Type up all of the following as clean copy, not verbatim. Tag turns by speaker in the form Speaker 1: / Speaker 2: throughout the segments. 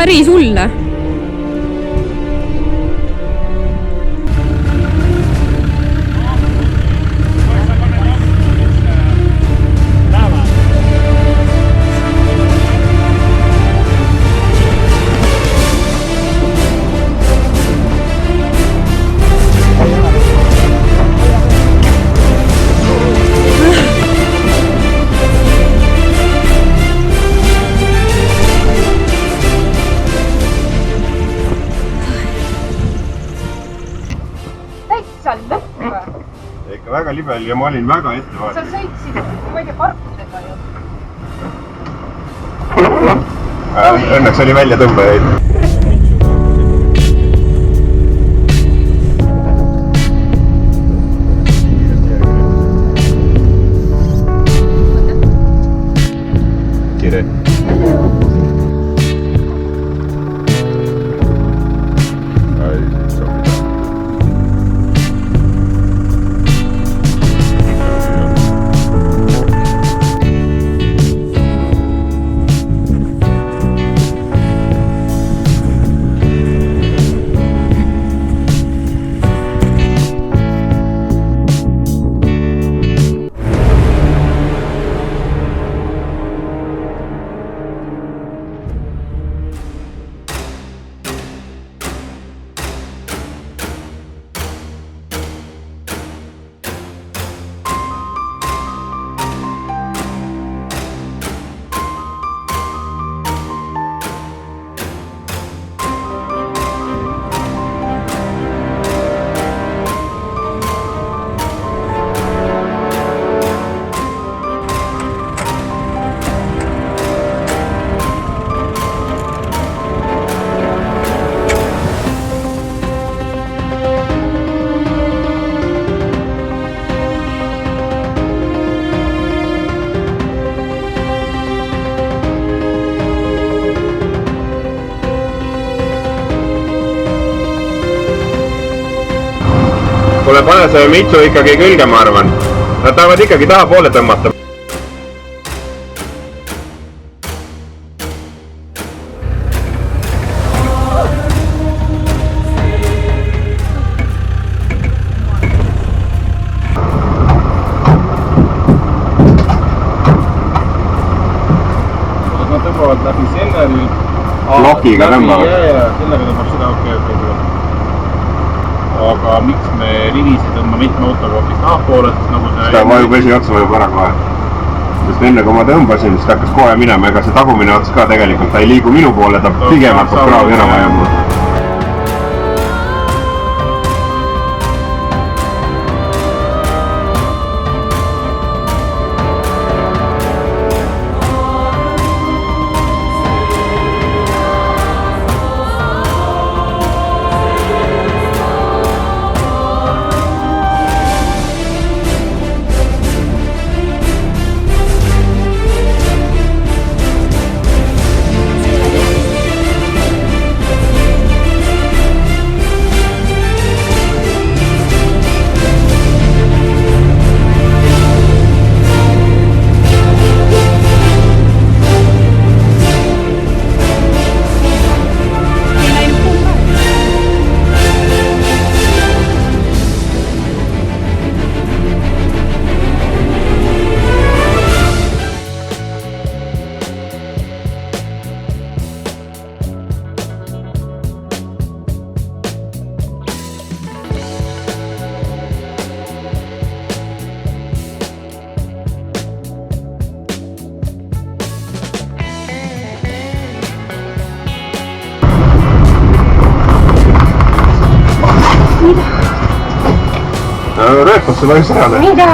Speaker 1: päris hull.
Speaker 2: Ikka väga libel ja ma olin väga ettevaatlik.
Speaker 3: Sa sõitsid, ma ei tea, parkudega ju.
Speaker 2: Õnneks oli välja tõmbajaid. Kire. Kuule, pane see mitsu ikkagi külge, ma arvan. Nad tahavad ikkagi tahapoole tõmmata.
Speaker 4: Nad tõmbavad läbi selle nüüd.
Speaker 2: Lokiga tõmbavad.
Speaker 4: Sellega tõmbab seda okei. Aga miks me rivisi tõmbame mitme autoga hoopis tahapoole, sest nagu see...
Speaker 2: Seda vajub esiotsa vajub ära kohe. Sest enne kui ma tõmbasin, siis ta hakkas kohe minema, ega see tagumine ots ka tegelikult, ta ei liigu minu poole, ta pigem hakkab kraavi ära vajama. Rööpas sulle üks ära.
Speaker 3: Mida?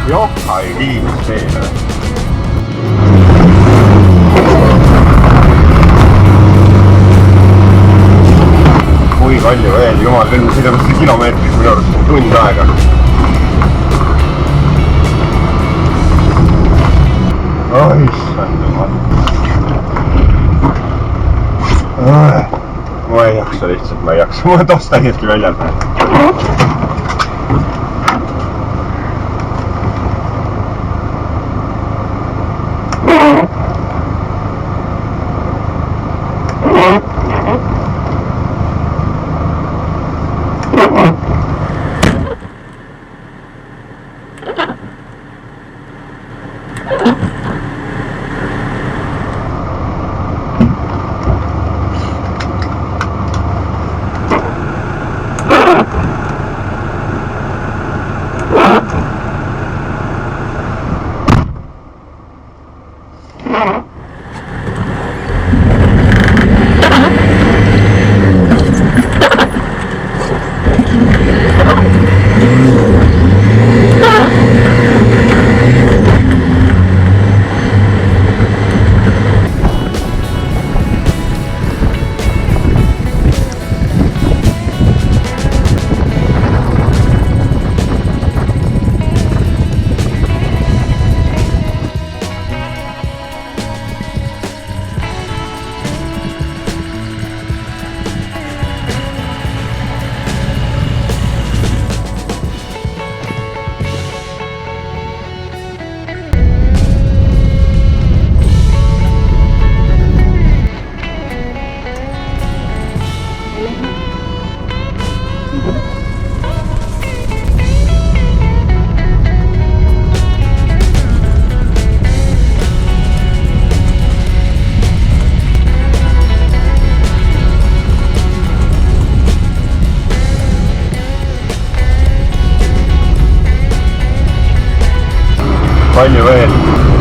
Speaker 2: Johha ei liigu teele. Kui palju veel, jumal küll, sõidame seda kilomeetrit minu arust tund aega. Oh, issand jumal. Ma ei jaksa lihtsalt, ma ei jaksa. Ma tost täiesti väljal. Palju veel.